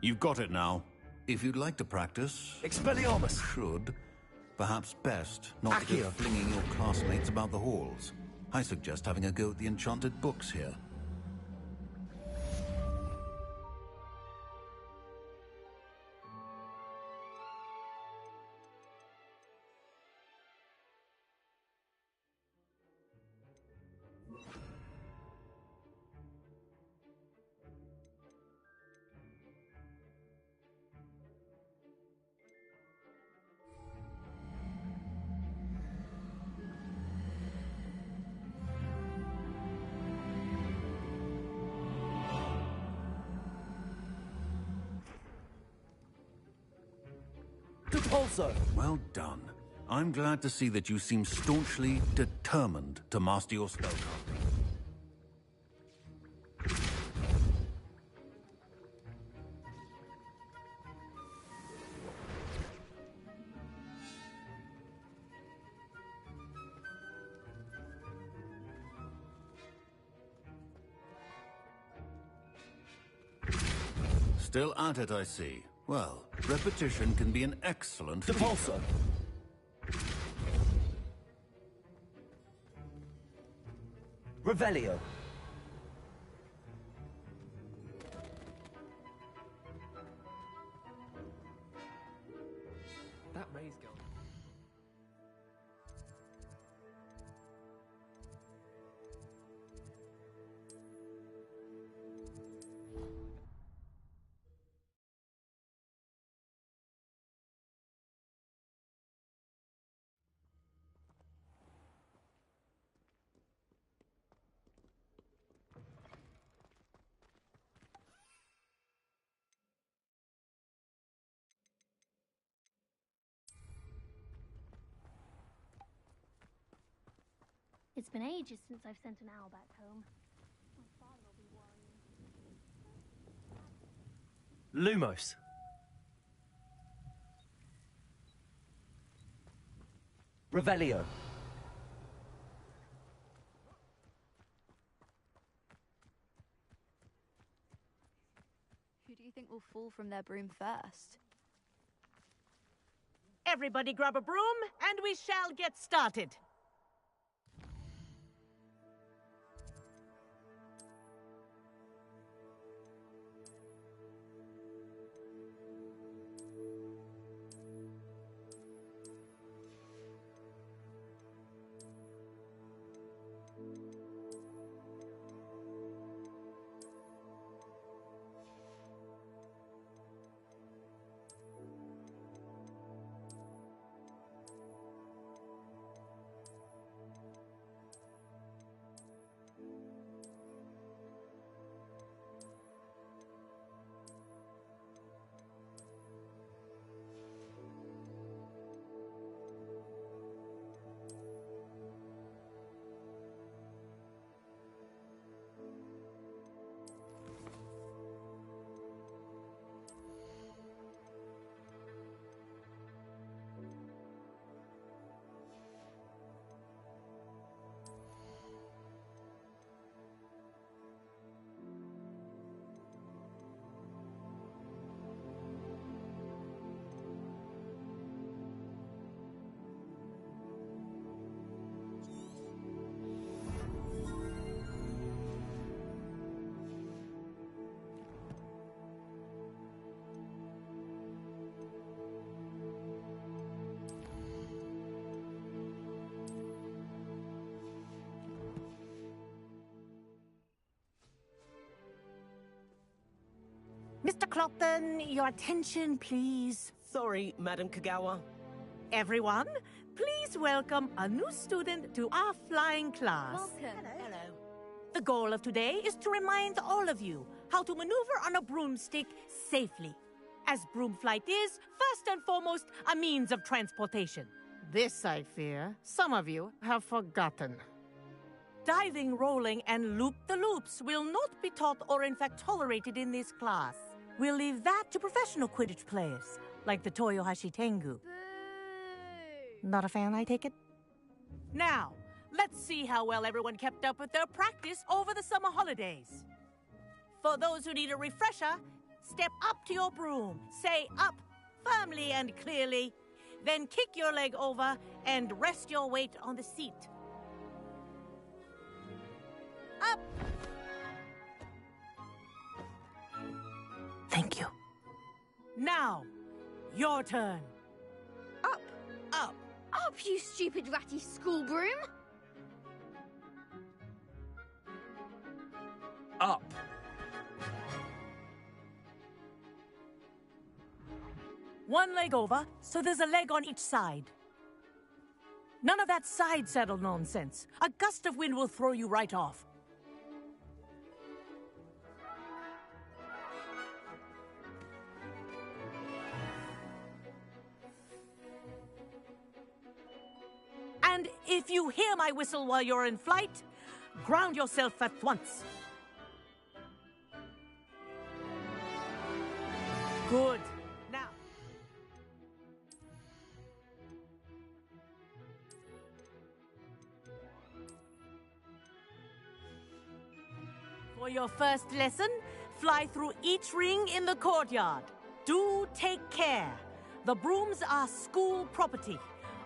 You've got it now. If you'd like to practice... Expelliarmus! Should. Perhaps best not to go Accio. flinging your classmates about the halls. I suggest having a go at the enchanted books here. Also. Well done. I'm glad to see that you seem staunchly determined to master your spellcasting. Still at it, I see. Well, repetition can be an excellent Depulso. Revelio. That raise goal. It's been ages since I've sent an owl back home. My father will be worrying. Lumos. Revelio. Who do you think will fall from their broom first? Everybody grab a broom, and we shall get started. Mr. Clopton, your attention, please. Sorry, Madam Kagawa. Everyone, please welcome a new student to our flying class. Welcome. Hello. The goal of today is to remind all of you how to maneuver on a broomstick safely, as broom flight is, first and foremost, a means of transportation. This, I fear, some of you have forgotten. Diving, rolling, and loop-the-loops will not be taught or in fact tolerated in this class. We'll leave that to professional Quidditch players, like the Toyohashi Tengu. Boo! Not a fan, I take it? Now, let's see how well everyone kept up with their practice over the summer holidays. For those who need a refresher, step up to your broom. Say up firmly and clearly. Then kick your leg over and rest your weight on the seat. Up. Thank you. Now, your turn. Up. Up. Up, you stupid ratty school broom. Up. One leg over, so there's a leg on each side. None of that side saddle nonsense. A gust of wind will throw you right off. And if you hear my whistle while you're in flight, ground yourself at once. Good. Now. For your first lesson, fly through each ring in the courtyard. Do take care. The brooms are school property.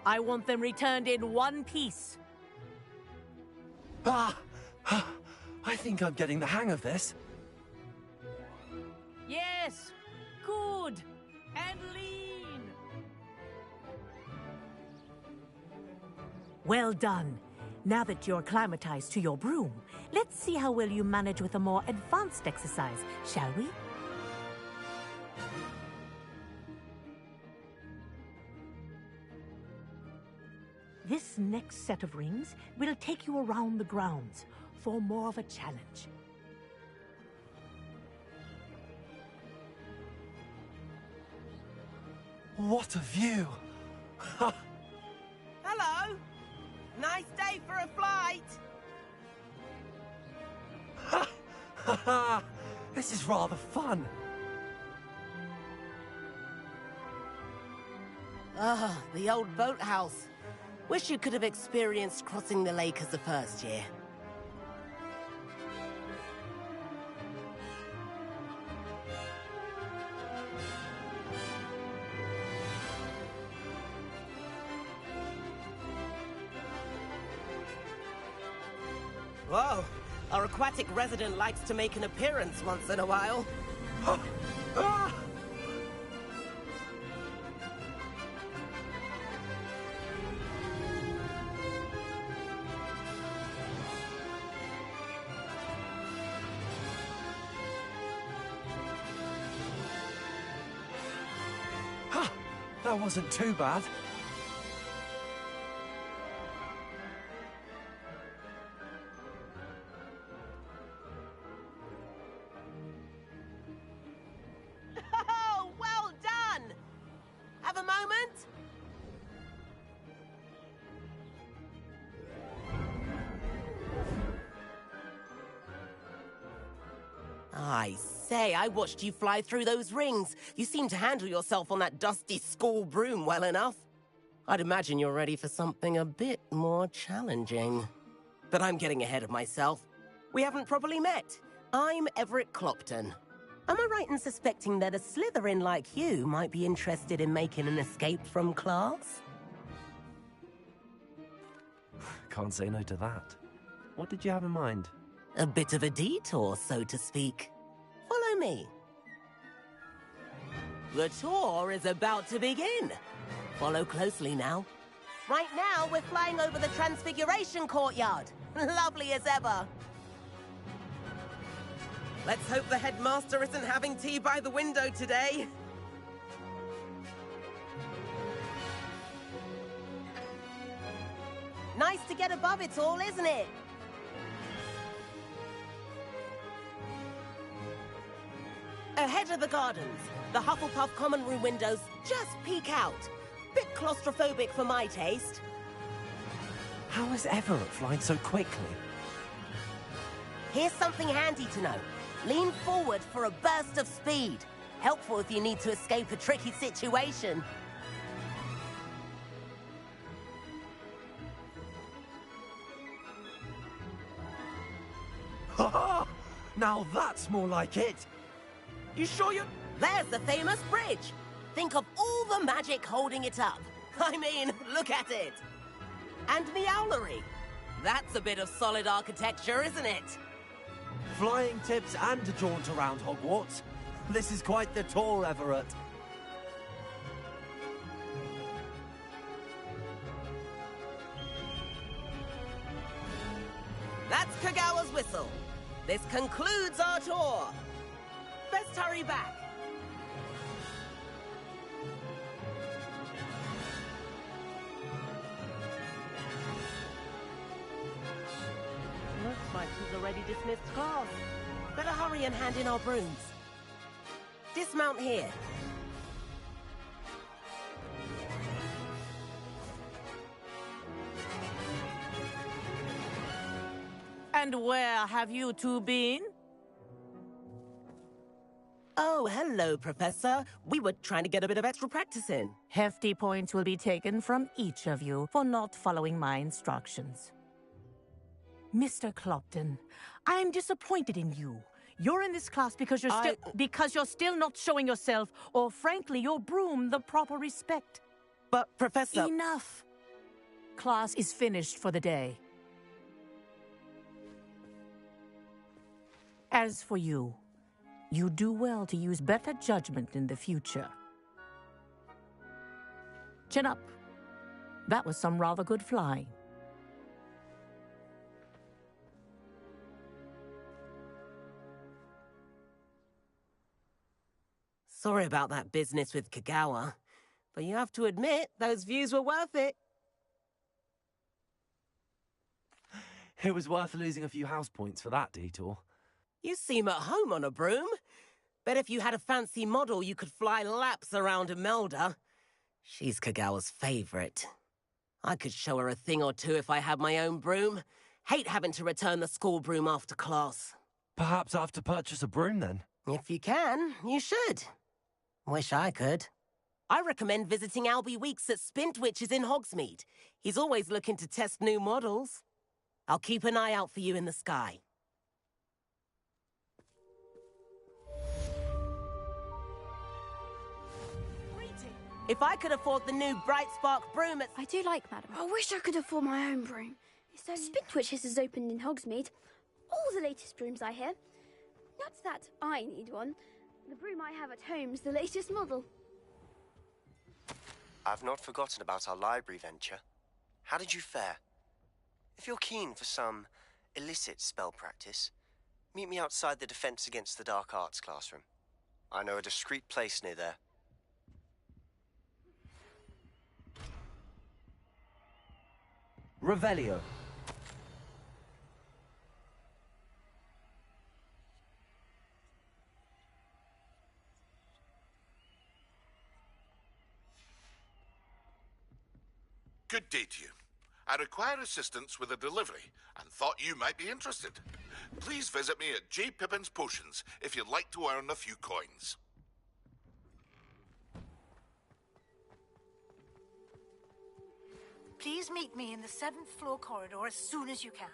I want them returned in one piece. I think I'm getting the hang of this. Yes. Good. And lean. Well done. Now that you're acclimatized to your broom, let's see how well you manage with a more advanced exercise, shall we? This next set of rings will take you around the grounds for more of a challenge. What a view! Hello. Nice day for a flight. This is rather fun. Ah, the old boathouse. Wish you could have experienced crossing the lake as a first year. Whoa, our aquatic resident likes to make an appearance once in a while. That wasn't too bad. Oh, well done! Have a moment? I say, I watched you fly through those rings. You seem to handle yourself on that dusty school broom well enough. I'd imagine you're ready for something a bit more challenging. But I'm getting ahead of myself. We haven't properly met. I'm Everett Clopton. Am I right in suspecting that a Slytherin like you might be interested in making an escape from class? Can't say no to that. What did you have in mind? A bit of a detour, so to speak. Follow me. The tour is about to begin. Follow closely now. Right now, we're flying over the Transfiguration Courtyard. Lovely as ever. Let's hope the headmaster isn't having tea by the window today. Nice to get above it all, isn't it? Ahead of the gardens, the Hufflepuff common room windows just peek out. Bit claustrophobic for my taste. How is Everett flying so quickly? Here's something handy to know. Lean forward for a burst of speed. Helpful if you need to escape a tricky situation. Ha! Now that's more like it! You sure you... There's the famous bridge. Think of all the magic holding it up. I mean, look at it. And the owlery. That's a bit of solid architecture, isn't it? Flying tips and a jaunt around Hogwarts. This is quite the tour, Everett. That's Kagawa's whistle. This concludes our tour. Best hurry back. Looks like she's already dismissed class. Better hurry and hand in our brooms. Dismount here. And where have you two been? Oh, hello, Professor. We were trying to get a bit of extra practice in. Hefty points will be taken from each of you for not following my instructions. Mr. Clopton, I'm disappointed in you. You're in this class because you're still not showing yourself, or frankly, your broom, the proper respect. But, Professor... Enough. Class is finished for the day. As for you, you do well to use better judgment in the future. Chin up. That was some rather good flying. Sorry about that business with Kagawa, but you have to admit, those views were worth it. It was worth losing a few house points for that detour. You seem at home on a broom. Bet if you had a fancy model, you could fly laps around Imelda. She's Kagawa's favorite. I could show her a thing or two if I had my own broom. Hate having to return the school broom after class. Perhaps I have to purchase a broom then? If you can, you should. Wish I could. I recommend visiting Albie Weeks at Spintwitches in Hogsmeade. He's always looking to test new models. I'll keep an eye out for you in the sky. If I could afford the new Bright Spark broom at... I do like, madam. I wish I could afford my own broom. Spintwitches has opened in Hogsmeade. All the latest brooms, I hear. Not that I need one. The broom I have at home's the latest model. I've not forgotten about our library venture. How did you fare? If you're keen for some illicit spell practice, meet me outside the Defense Against the Dark Arts classroom. I know a discreet place near there. Revelio. Good day to you. I require assistance with a delivery and thought you might be interested. Please visit me at J. Pippin's Potions if you'd like to earn a few coins. Please meet me in the 7th floor corridor as soon as you can.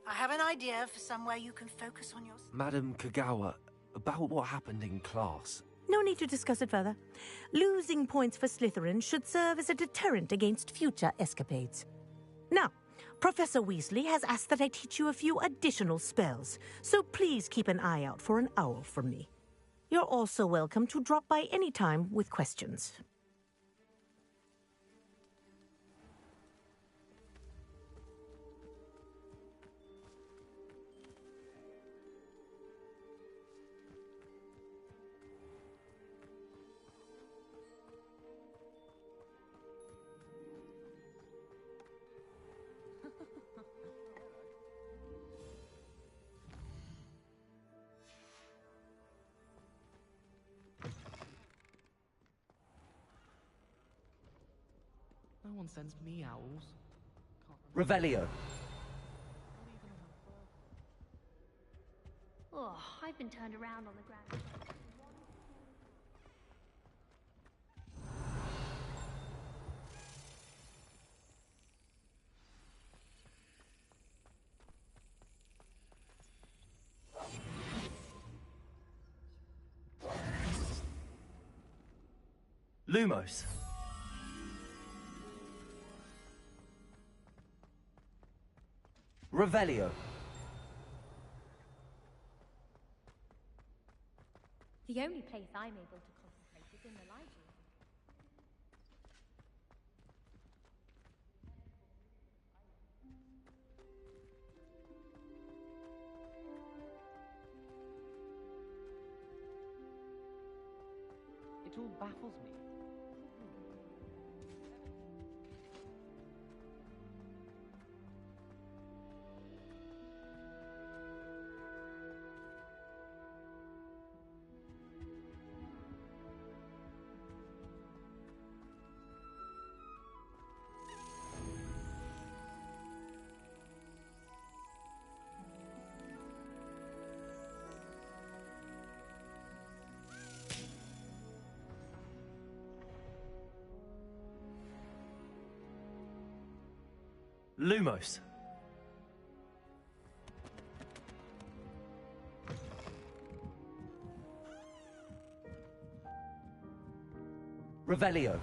I have an idea for somewhere you can focus on your... Madam Kagawa, about what happened in class. No need to discuss it further. Losing points for Slytherin should serve as a deterrent against future escapades. Now, Professor Weasley has asked that I teach you a few additional spells, so please keep an eye out for an owl from me. You're also welcome to drop by any time with questions. No one sends me owls. Revelio. Oh, I've been turned around on the ground. Lumos. Revelio. The only place I'm able to concentrate is in the library. It all baffles me. Lumos. Revelio.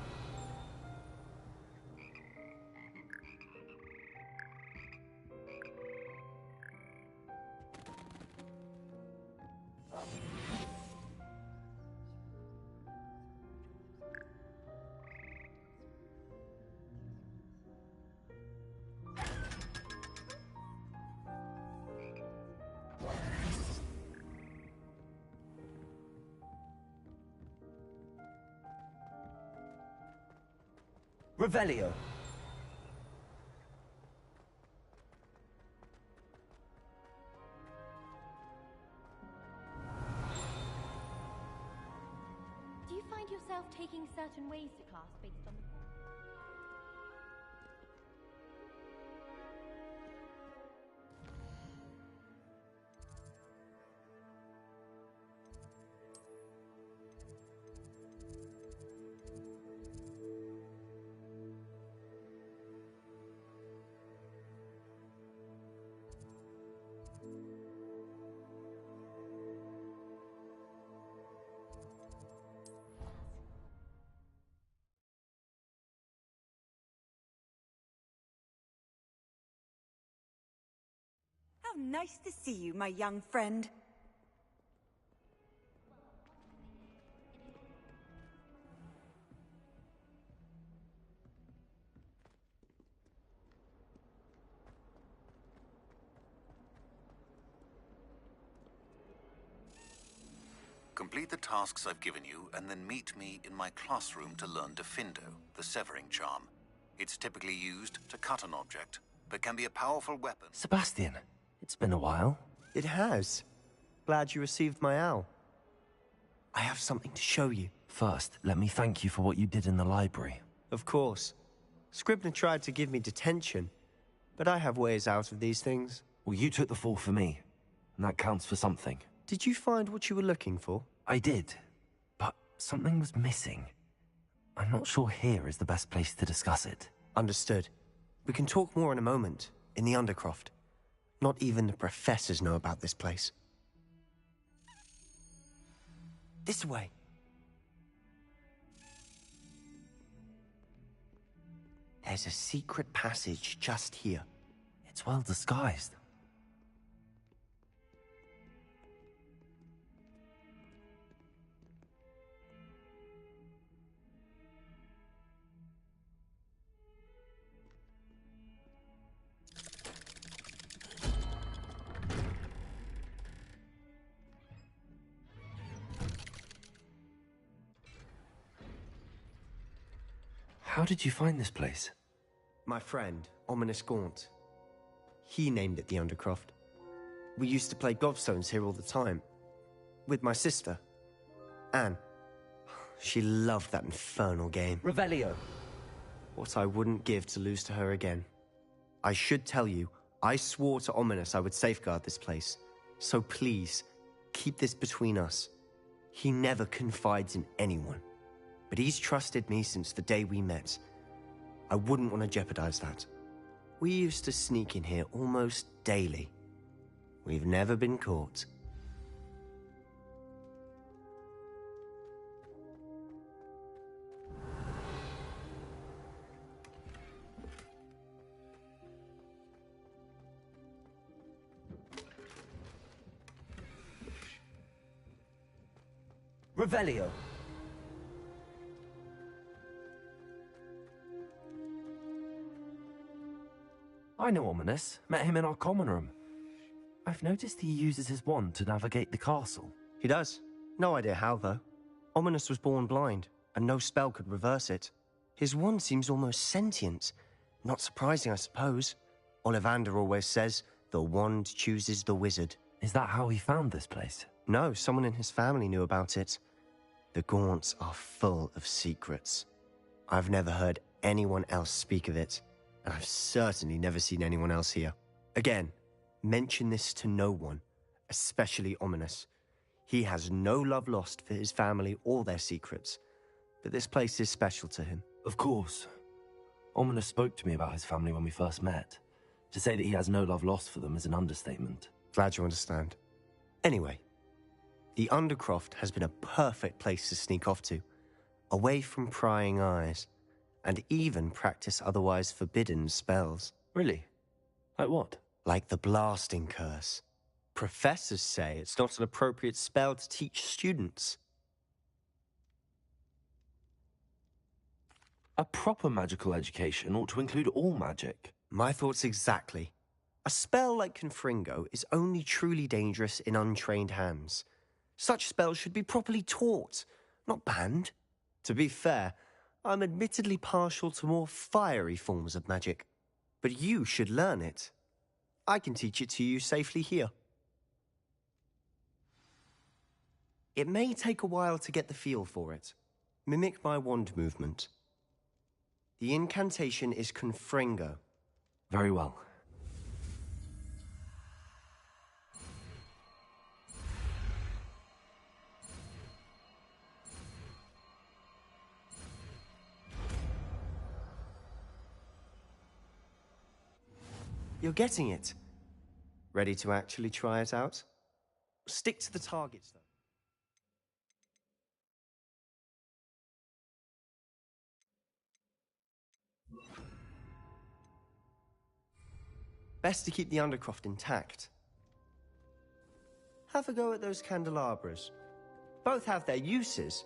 Revelio. Do you find yourself taking certain ways to class based on the... How nice to see you, my young friend. Complete the tasks I've given you, and then meet me in my classroom to learn Defindo, the severing charm. It's typically used to cut an object, but can be a powerful weapon. Sebastian, it's been a while. It has. Glad you received my owl. I have something to show you. First, let me thank you for what you did in the library. Of course. Scribner tried to give me detention, but I have ways out of these things. Well, you took the fall for me, and that counts for something. Did you find what you were looking for? I did, but something was missing. I'm not sure here is the best place to discuss it. Understood. We can talk more in a moment, in the Undercroft. Not even the professors know about this place. This way. There's a secret passage just here. It's well disguised. How did you find this place? My friend, Ominous Gaunt. He named it the Undercroft. We used to play gobstones here all the time. With my sister, Anne. She loved that infernal game. Revelio. What I wouldn't give to lose to her again. I should tell you, I swore to Ominous I would safeguard this place. So please, keep this between us. He never confides in anyone. But he's trusted me since the day we met. I wouldn't want to jeopardize that. We used to sneak in here almost daily. We've never been caught. Revelio. I know Ominous. Met him in our common room. I've noticed he uses his wand to navigate the castle. He does. No idea how, though. Ominous was born blind, and no spell could reverse it. His wand seems almost sentient. Not surprising, I suppose. Ollivander always says, the wand chooses the wizard. Is that how he found this place? No, someone in his family knew about it. The Gaunts are full of secrets. I've never heard anyone else speak of it, and I've certainly never seen anyone else here. Again, mention this to no one, especially Ominous. He has no love lost for his family or their secrets, but this place is special to him. Of course. Ominous spoke to me about his family when we first met. To say that he has no love lost for them is an understatement. Glad you understand. Anyway, the Undercroft has been a perfect place to sneak off to, away from prying eyes, and even practice otherwise forbidden spells. Really? Like what? Like the blasting curse. Professors say it's not an appropriate spell to teach students. A proper magical education ought to include all magic. My thoughts exactly. A spell like Confringo is only truly dangerous in untrained hands. Such spells should be properly taught, not banned. To be fair, I'm admittedly partial to more fiery forms of magic. But you should learn it. I can teach it to you safely here. It may take a while to get the feel for it. Mimic my wand movement. The incantation is Confringo. Very well. You're getting it. Ready to actually try it out? Stick to the targets, though. Best to keep the Undercroft intact. Have a go at those candelabras. Both have their uses,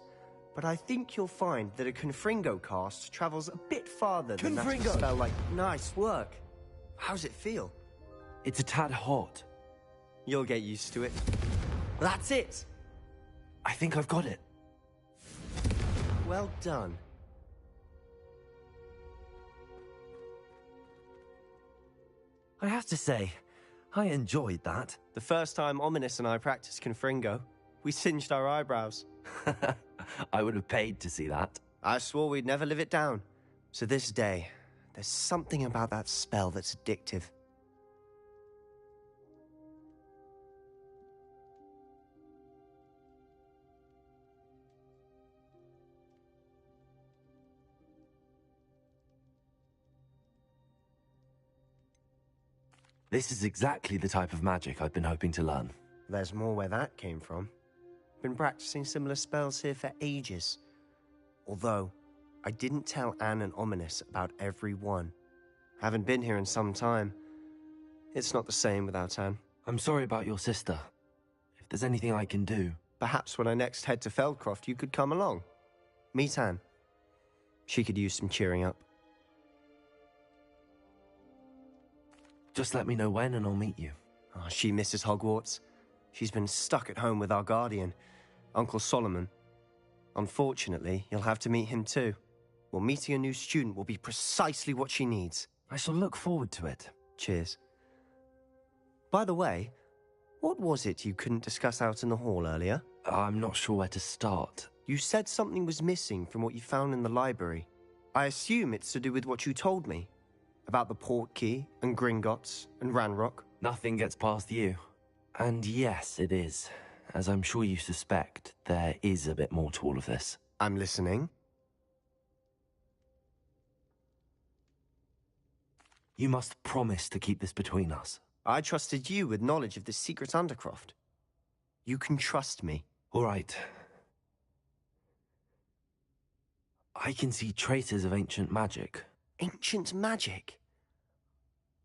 but I think you'll find that a Confringo cast travels a bit farther than that of a spell like... Nice work. How's it feel? It's a tad hot. You'll get used to it. That's it! I think I've got it. Well done. I have to say, I enjoyed that. The first time Ominous and I practiced Confringo, we singed our eyebrows. I would have paid to see that. I swore we'd never live it down. To this day, there's something about that spell that's addictive. This is exactly the type of magic I've been hoping to learn. There's more where that came from. Been practicing similar spells here for ages. Although, I didn't tell Anne and Ominous about every one. Haven't been here in some time. It's not the same without Anne. I'm sorry about your sister. If there's anything I can do... Perhaps when I next head to Feldcroft, you could come along. Meet Anne. She could use some cheering up. Just let me know when and I'll meet you. Oh, she misses Hogwarts. She's been stuck at home with our guardian, Uncle Solomon. Unfortunately, you'll have to meet him too. Well, meeting a new student will be precisely what she needs. I shall look forward to it. Cheers. By the way, what was it you couldn't discuss out in the hall earlier? I'm not sure where to start. You said something was missing from what you found in the library. I assume it's to do with what you told me. About the Portkey, and Gringotts, and Ranrock. Nothing gets past you. And yes, it is. As I'm sure you suspect, there is a bit more to all of this. I'm listening. You must promise to keep this between us. I trusted you with knowledge of the secret Undercroft. You can trust me. All right. I can see traces of ancient magic. Ancient magic?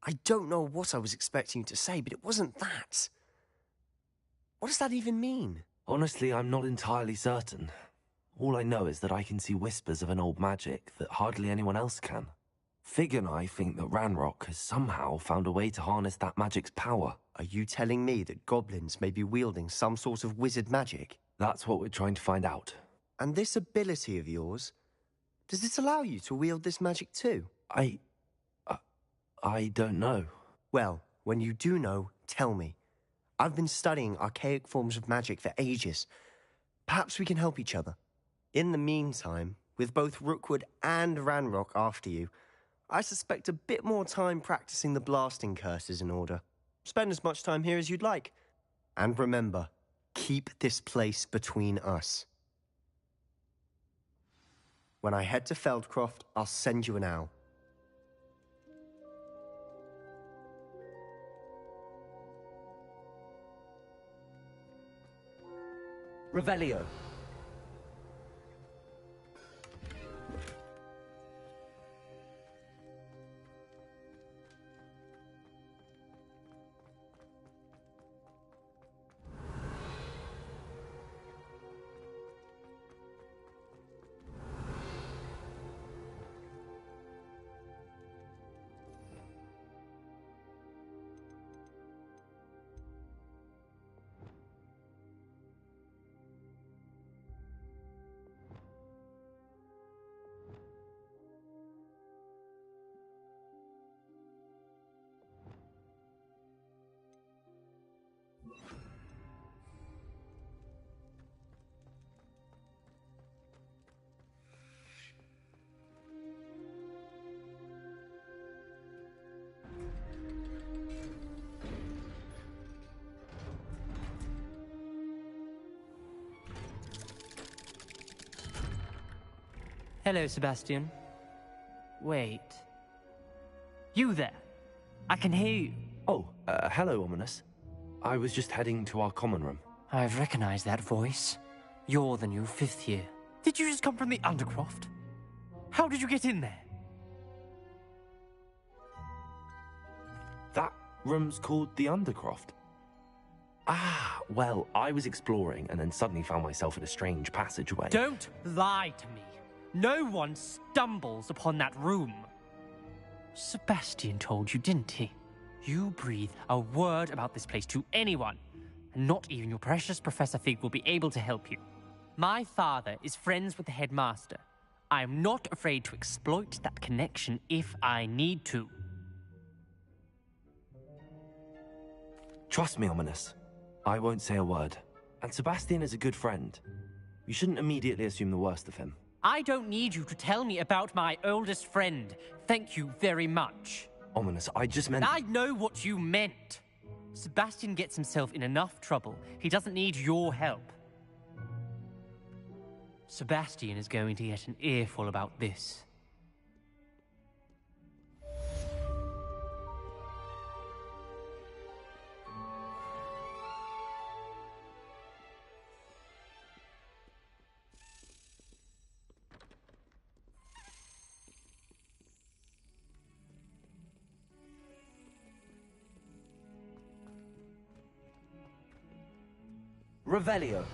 I don't know what I was expecting you to say, but it wasn't that. What does that even mean? Honestly, I'm not entirely certain. All I know is that I can see whispers of an old magic that hardly anyone else can. Fig and I think that Ranrock has somehow found a way to harness that magic's power. Are you telling me that goblins may be wielding some sort of wizard magic? That's what we're trying to find out. And this ability of yours, does it allow you to wield this magic too? I don't know. Well, when you do know, tell me. I've been studying archaic forms of magic for ages. Perhaps we can help each other. In the meantime, with both Rookwood and Ranrock after you, I suspect a bit more time practicing the blasting curse is in order. Spend as much time here as you'd like. And remember, keep this place between us. When I head to Feldcroft, I'll send you an owl. Revelio. Hello, Sebastian. Wait. You there? I can hear you. Oh, hello, Ominous. I was just heading to our common room. I've recognized that voice. You're the new 5th year. Did you just come from the Undercroft? How did you get in there? That room's called the Undercroft. Ah, well, I was exploring and then suddenly found myself in a strange passageway. Don't lie to me. No one stumbles upon that room. Sebastian told you, didn't he? You breathe a word about this place to anyone, and not even your precious Professor Fig will be able to help you. My father is friends with the headmaster. I am not afraid to exploit that connection if I need to. Trust me, Ominous. I won't say a word. And Sebastian is a good friend. You shouldn't immediately assume the worst of him. I don't need you to tell me about my oldest friend. Thank you very much. Ominous, I just meant... I know what you meant. Sebastian gets himself in enough trouble. He doesn't need your help. Sebastian is going to get an earful about this. Revelio.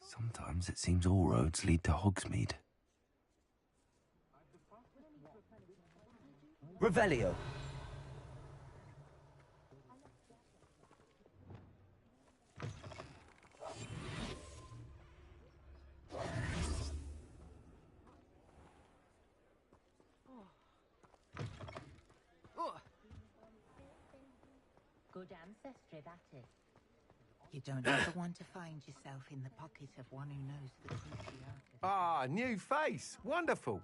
Sometimes it seems all roads lead to Hogsmeade. Revelio. Good ancestry, that is. You don't ever want to find yourself in the pocket of one who knows the truth. Ah, new face. Wonderful.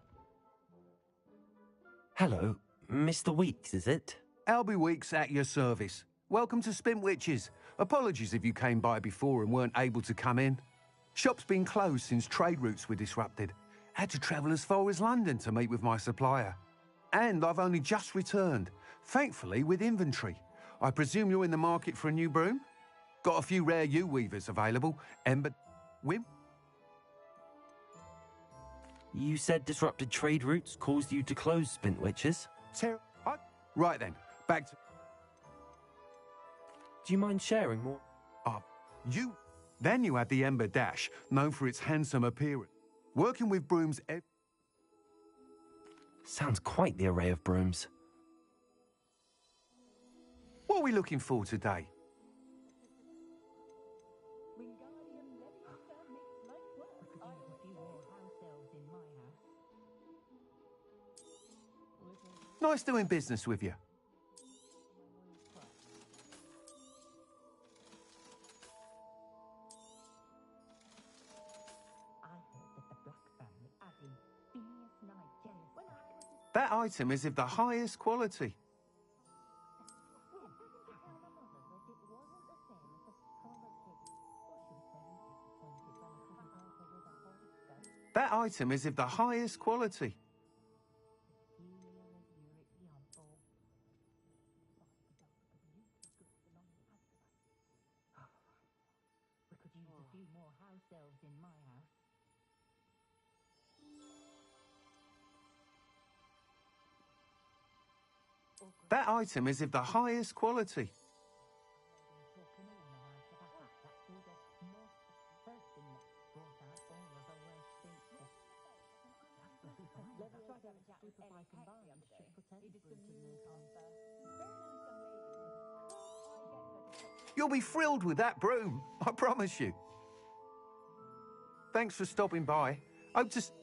Hello, Mr. Weeks, is it? Albie Weeks at your service. Welcome to Spintwitches. Apologies if you came by before and weren't able to come in. Shop's been closed since trade routes were disrupted. Had to travel as far as London to meet with my supplier. And I've only just returned, thankfully with inventory. I presume you're in the market for a new broom? Got a few rare U-weavers available. Ember... Wim? You said disrupted trade routes caused you to close Spintwitches? Right then, back to... Do you mind sharing more? You... Then you had the Ember Dash, known for its handsome appearance. Working with brooms... Sounds quite the array of brooms. What are we looking for today? Nice doing business with you. That item is of the highest quality. That item is of the highest quality. We could use a few more house elves in my house. That item is of the highest quality. You'll be thrilled with that broom, I promise you. Thanks for stopping by.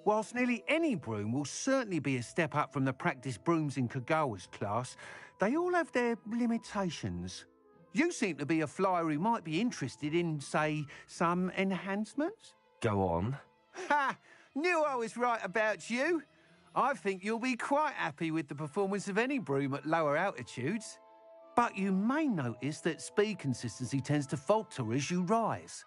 Whilst nearly any broom will certainly be a step up from the practice brooms in Kagawa's class, they all have their limitations. You seem to be a flyer who might be interested in, say, some enhancements? Go on. Ha! Knew I was right about you. I think you'll be quite happy with the performance of any broom at lower altitudes. But you may notice that speed consistency tends to falter as you rise.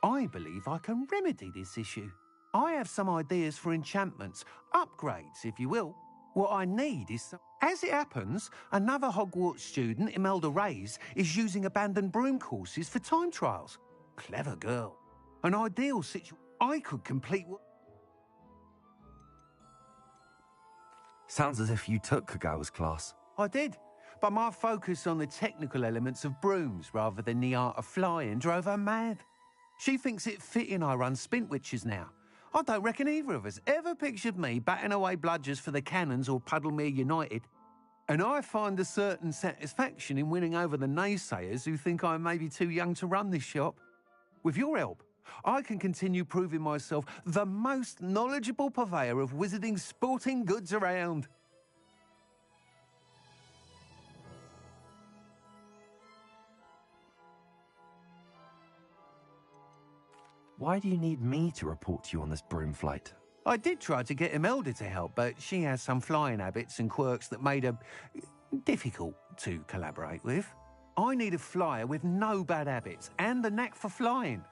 I believe I can remedy this issue. I have some ideas for enchantments, upgrades, if you will. What I need is some... As it happens, another Hogwarts student, Imelda Reyes, is using abandoned broom courses for time trials. Clever girl. An ideal situation. I could complete what... Sounds as if you took Kagawa's class. I did, but my focus on the technical elements of brooms rather than the art of flying drove her mad. She thinks it fitting I run Spintwitches now. I don't reckon either of us ever pictured me batting away bludgers for the Cannons or Puddlemere United. And I find a certain satisfaction in winning over the naysayers who think I may be too young to run this shop. With your help, I can continue proving myself the most knowledgeable purveyor of wizarding sporting goods around. Why do you need me to report to you on this broom flight? I did try to get Imelda to help, but she has some flying habits and quirks that made her difficult to collaborate with. I need a flyer with no bad habits and the knack for flying.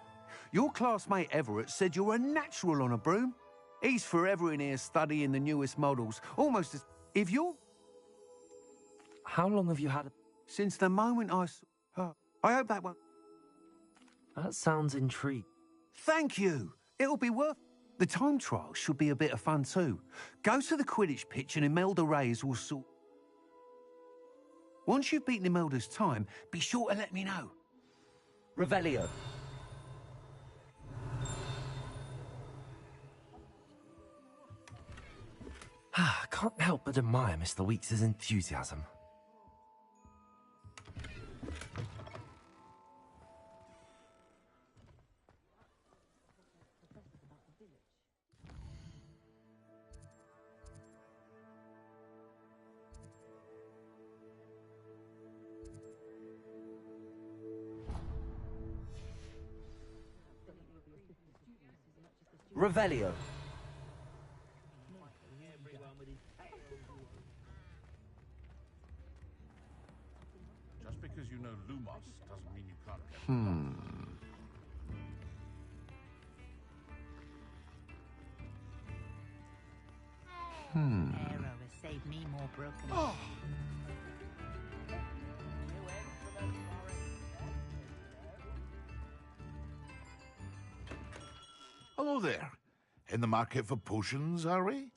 Your classmate Everett said you're a natural on a broom. He's forever in here studying the newest models, almost as if you're... How long have you had a... Since the moment I saw... I hope that won't... That sounds intriguing. Thank you. It'll be worth... The time trial should be a bit of fun too. Go to the Quidditch pitch and Imelda Reyes will sort... Once you've beaten Imelda's time, be sure to let me know. Revelio. I can't help but admire Mr. Weeks' enthusiasm. Revelio. Just because you know Lumos doesn't mean you can't get Arrow has saved me more broken. Hello there. In the market for potions, are we?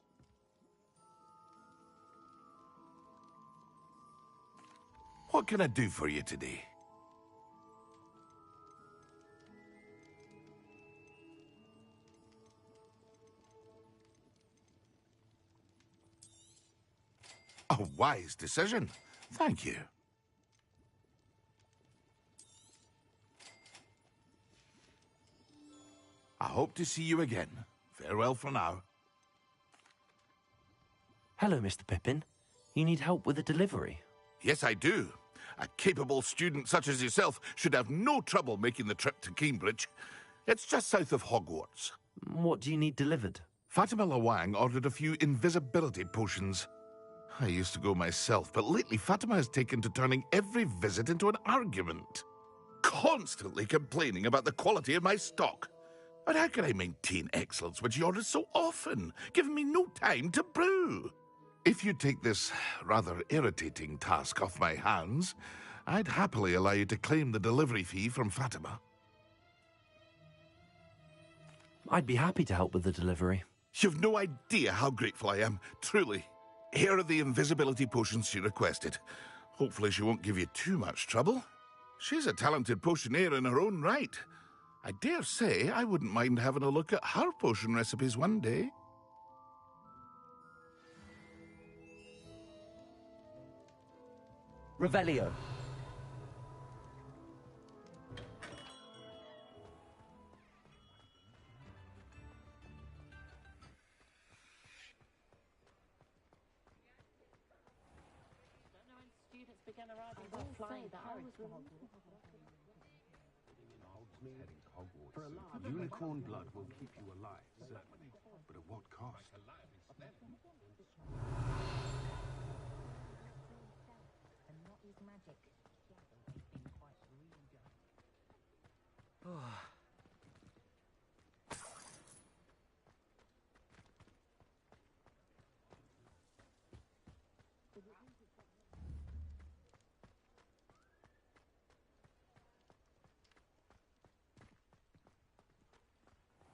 What can I do for you today? A wise decision. Thank you. I hope to see you again. Farewell for now. Hello, Mr. Pippin. You need help with a delivery? Yes, I do. A capable student such as yourself should have no trouble making the trip to Cambridge. It's just south of Hogwarts. What do you need delivered? Fatima Lawang ordered a few invisibility potions. I used to go myself, but lately Fatima has taken to turning every visit into an argument. Constantly complaining about the quality of my stock. But how can I maintain excellence when she orders so often, giving me no time to brew? If you take this rather irritating task off my hands, I'd happily allow you to claim the delivery fee from Fatima. I'd be happy to help with the delivery. You've no idea how grateful I am, truly. Here are the invisibility potions she requested. Hopefully she won't give you too much trouble. She's a talented potioneer in her own right. I dare say I wouldn't mind having a look at her potion recipes one day. Revelio. Unicorn blood will keep you alive, certainly. But at what cost?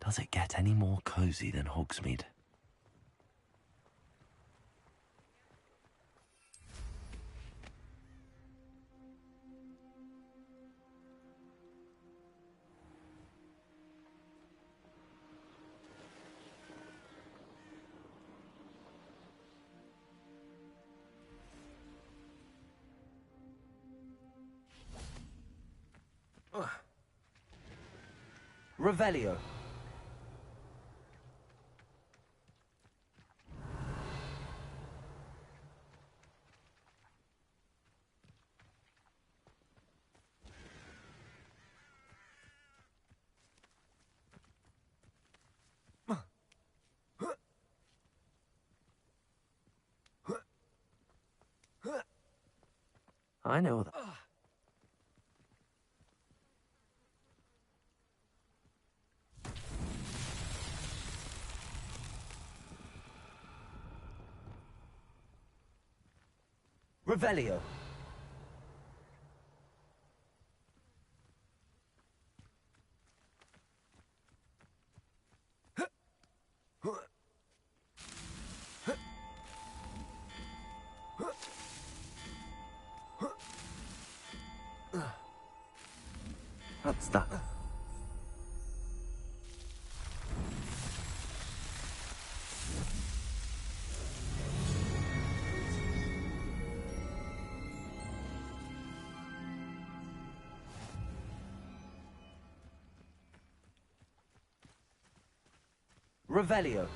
Does it get any more cozy than Hogsmeade? Revelio. I know that. Revelio. What's that? Revelio.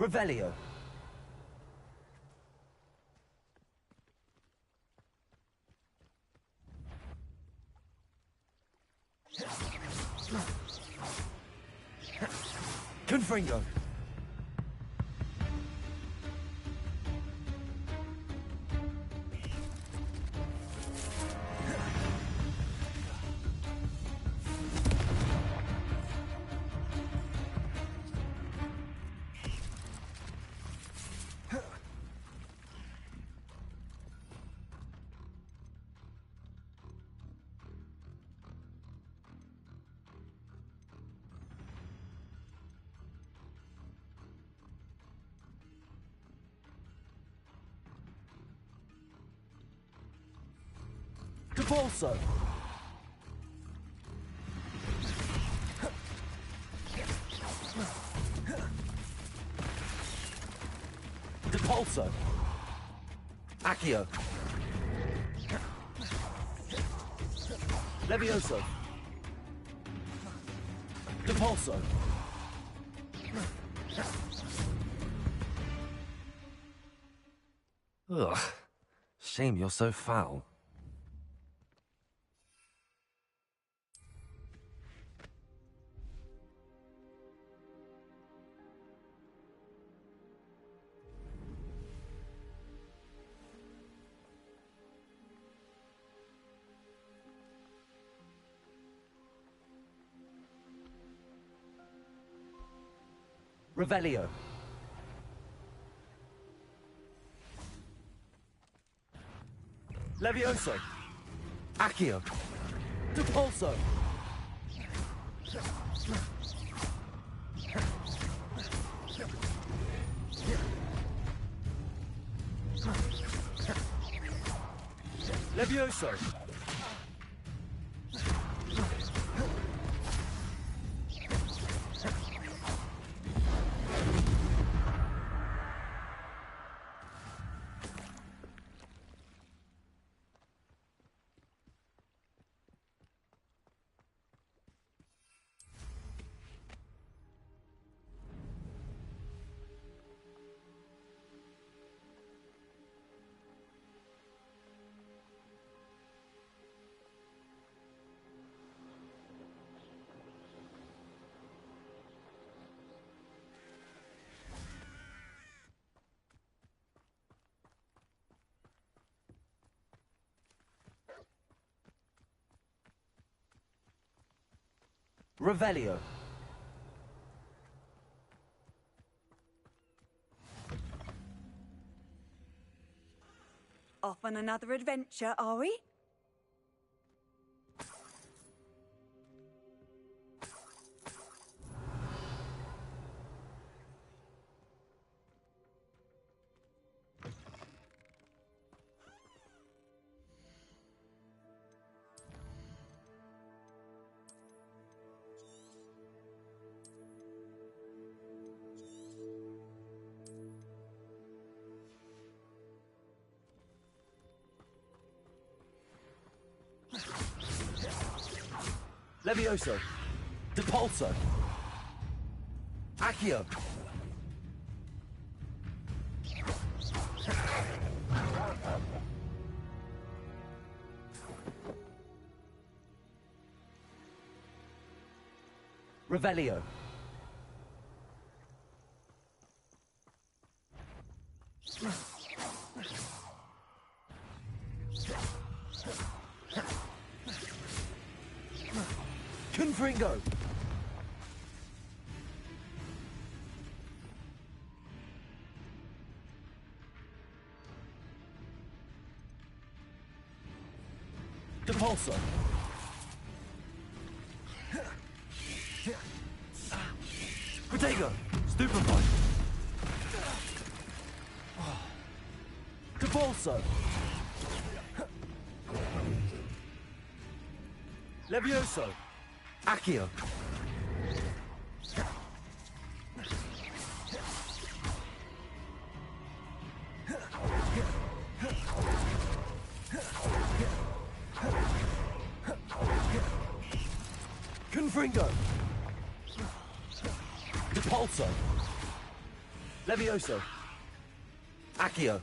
Revelio. Confringo. Depulso. Depulso. Accio. Levioso. Depulso. Ugh. Shame you're so foul. Revelio. Levioso. Accio. Depulso. Levioso. Revelio. Off on another adventure, are we? Levioso. Depulso. Accio. Revelio. Confringo. Depulso. Protego. Stupefy. Depulso. Levioso. Accio. Confringo. Depulso. Levioso. Accio.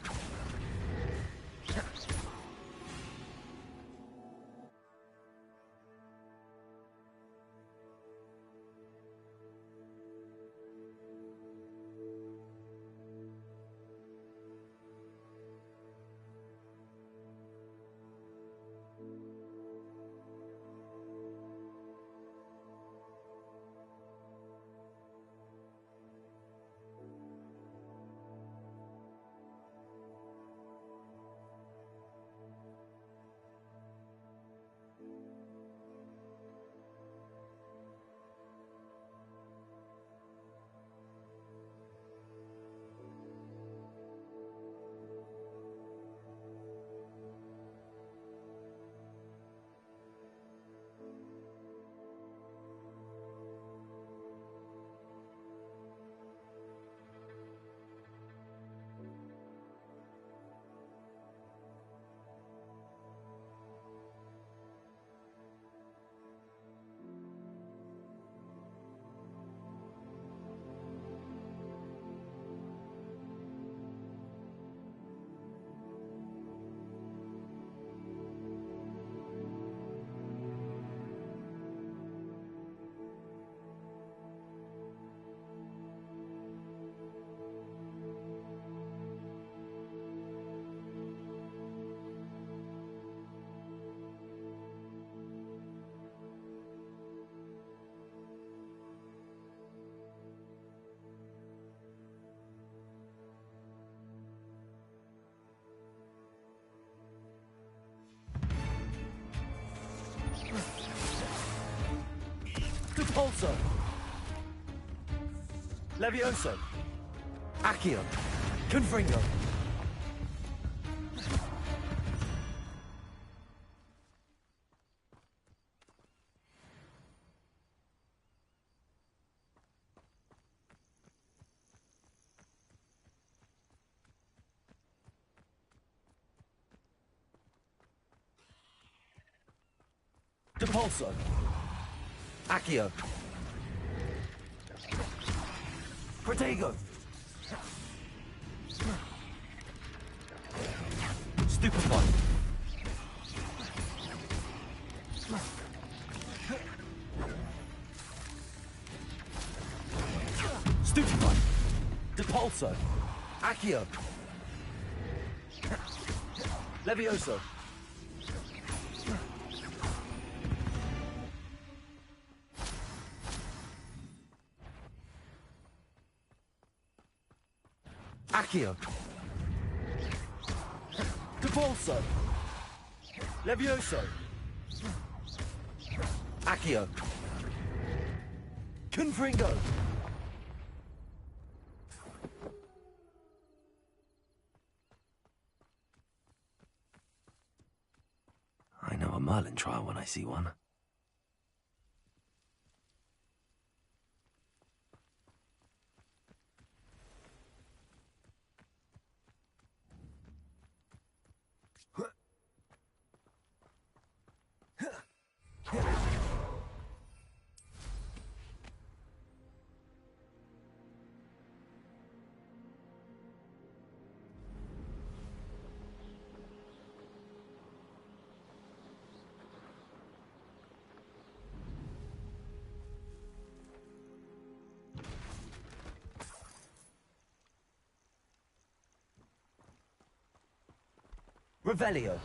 Repulso. Levioso. Accio. Confringo. Depulso. Accio. Protego. Stupefy. Stupefy. Depulso. Accio. Levioso. Accio. Depulso. Levioso. Accio. Confringo. I know a Merlin trial when I see one. Revelio.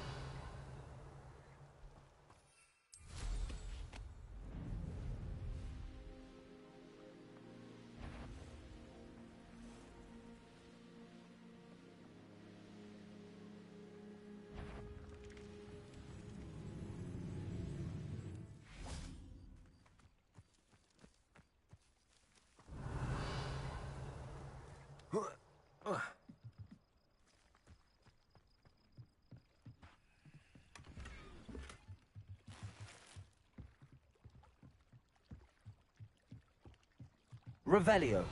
Revelio.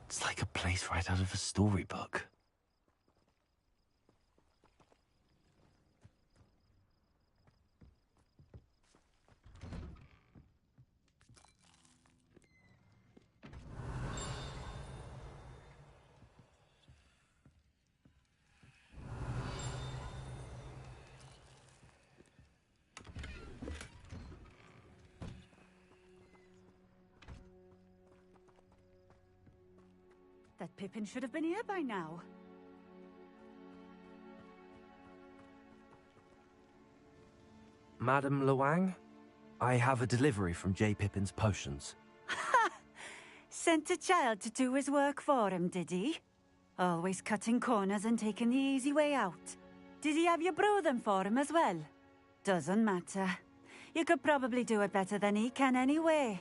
It's like a place right out of a storybook. that Pippin should have been here by now. Madam Luang, I have a delivery from J. Pippin's potions. Sent a child to do his work for him, did he? Always cutting corners and taking the easy way out. Did he have you brew them for him as well? Doesn't matter. You could probably do it better than he can anyway.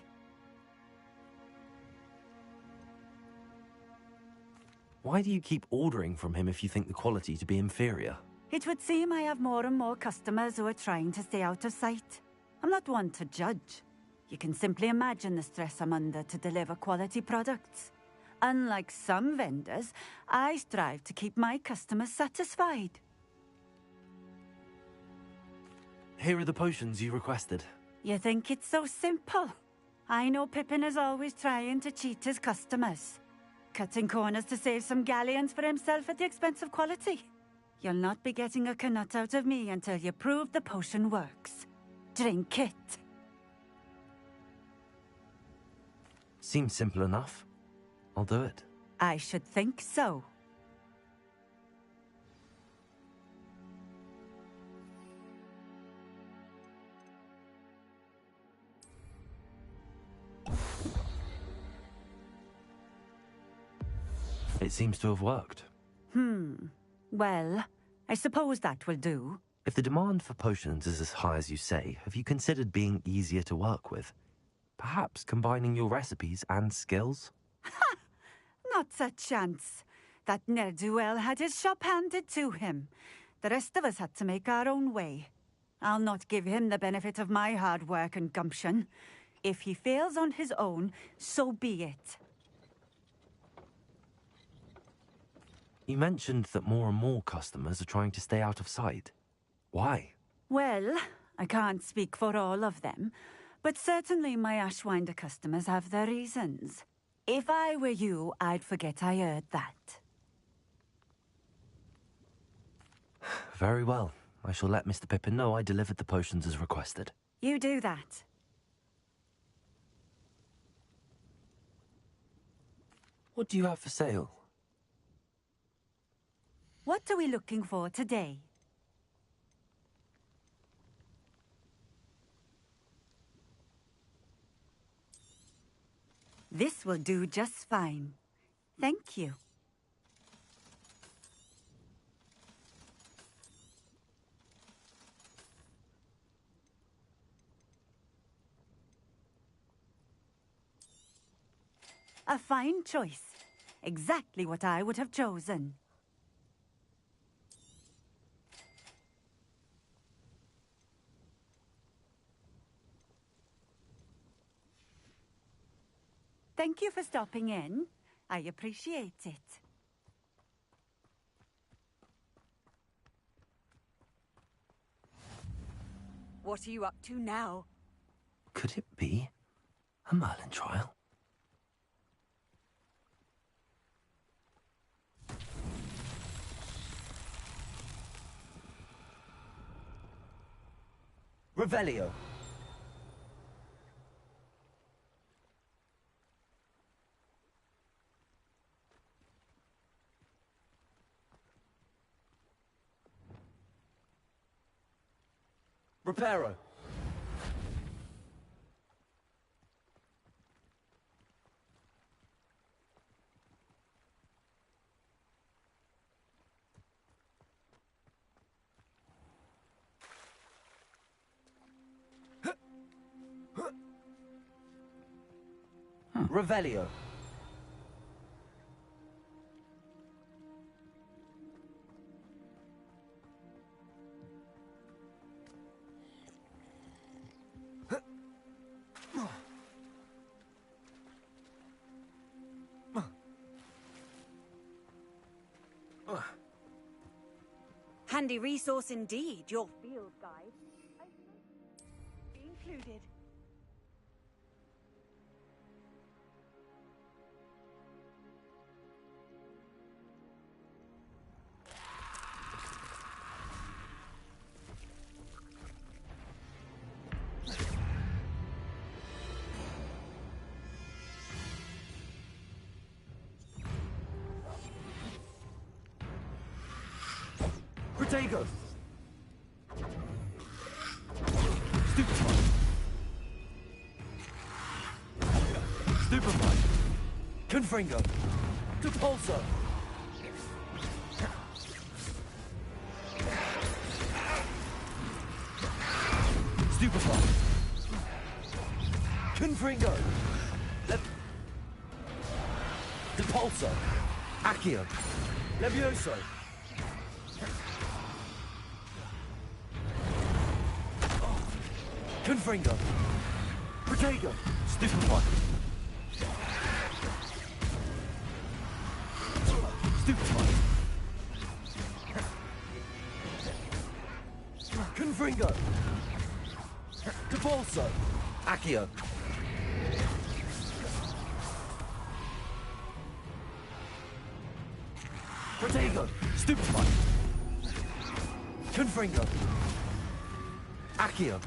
Why do you keep ordering from him if you think the quality to be inferior? It would seem I have more and more customers who are trying to stay out of sight. I'm not one to judge. You can simply imagine the stress I'm under to deliver quality products. Unlike some vendors, I strive to keep my customers satisfied. Here are the potions you requested. You think it's so simple? I know Pippin is always trying to cheat his customers. Cutting corners to save some galleons for himself at the expense of quality. You'll not be getting a knut out of me until you prove the potion works. Drink it. Seems simple enough. I'll do it. I should think so. It seems to have worked. Well, I suppose that will do. If the demand for potions is as high as you say, have you considered being easier to work with? Perhaps combining your recipes and skills? Not a chance. That ne'er-do-well had his shop handed to him. The rest of us had to make our own way. I'll not give him the benefit of my hard work and gumption. If he fails on his own, so be it. You mentioned that more and more customers are trying to stay out of sight. Why? Well, I can't speak for all of them, but certainly my Ashwinder customers have their reasons. If I were you, I'd forget I heard that. Very well. I shall let Mr. Pippin know I delivered the potions as requested. You do that. What do you have for sale? What are we looking for today? This will do just fine. Thank you. A fine choice. Exactly what I would have chosen. Thank you for stopping in. I appreciate it. What are you up to now? Could it be a Merlin trial? Revelio. Reparo. Revelio. Handy resource indeed, your field guide. Be included. Protego! Stupefy! Stupefy! Confringo! Depulso! Stupefy! Confringo! Depulso! Accio! Levioso! Confringo! Protego! Stupefy! Stupefy! Confringo! Depulso! Accio! Protego! Stupefy! Confringo! Accio!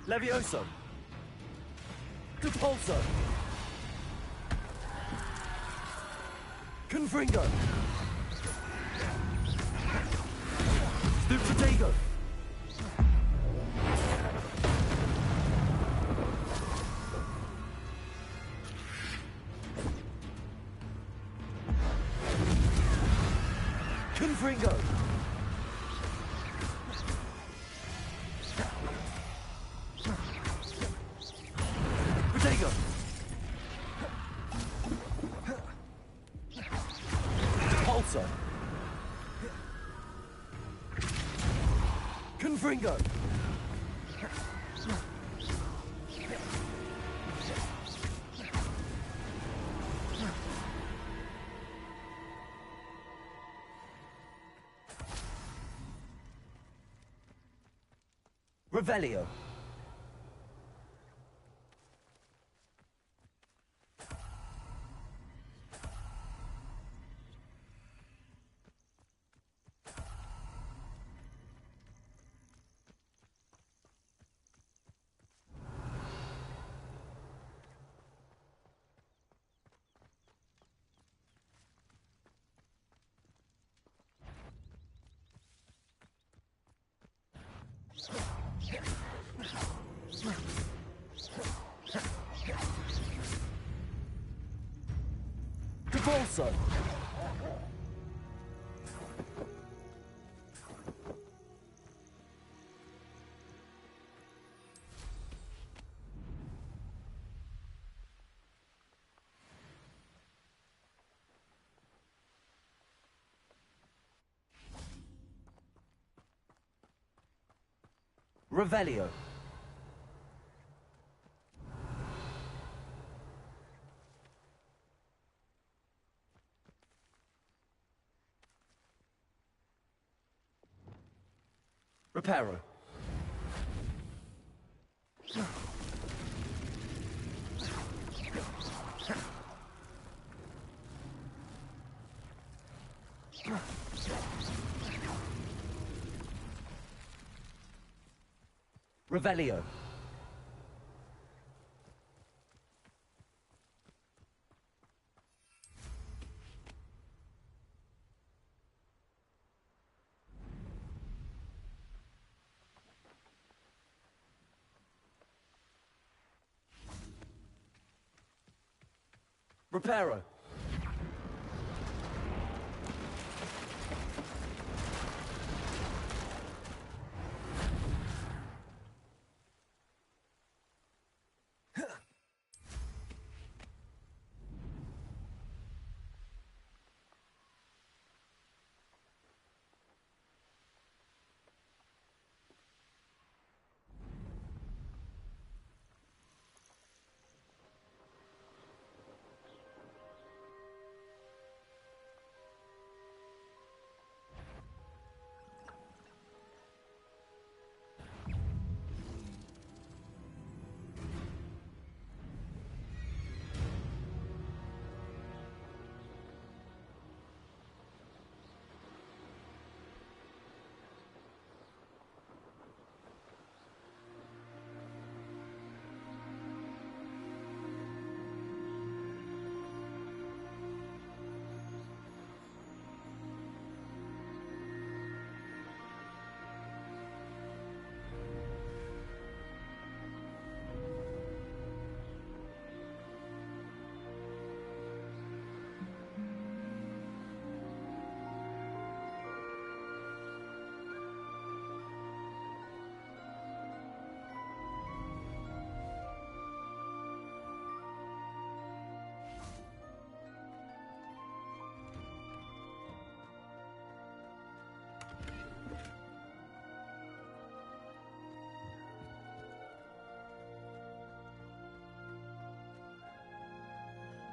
Levioso! Depulso! Confringo! Stupefy! Confringo! Protego! Depulso! Confringo! Revelio. Depulso. Revelio. Reparo. Revelio. Reparo.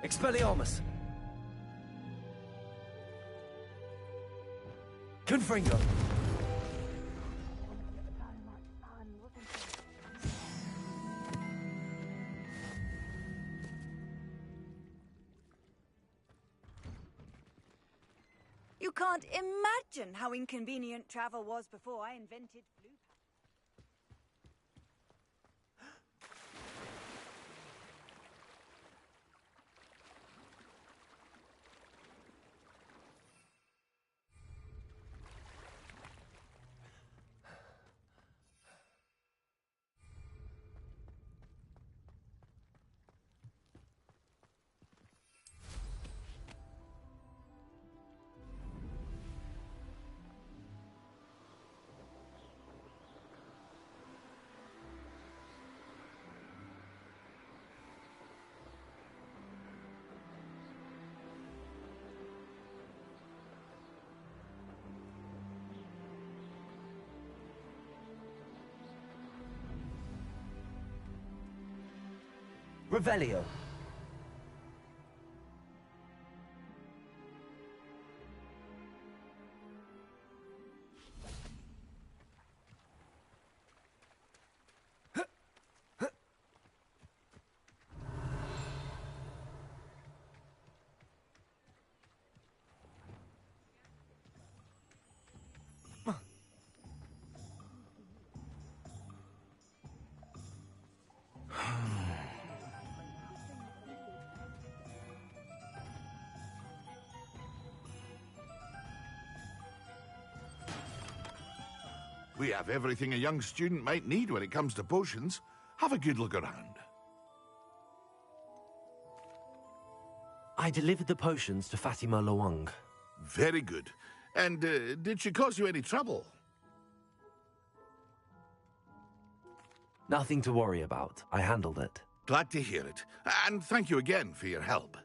Expelliarmus! Confringo! You can't imagine how inconvenient travel was before I invented flu. Revelio. We have everything a young student might need when it comes to potions. Have a good look around. I delivered the potions to Fatima Luang. Very good. And did she cause you any trouble? Nothing to worry about. I handled it. Glad to hear it. And thank you again for your help.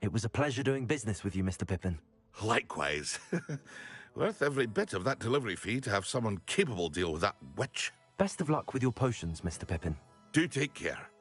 It was a pleasure doing business with you, Mr. Pippin. Likewise. Worth every bit of that delivery fee to have someone capable deal with that witch. Best of luck with your potions, Mr. Pippin. Do take care.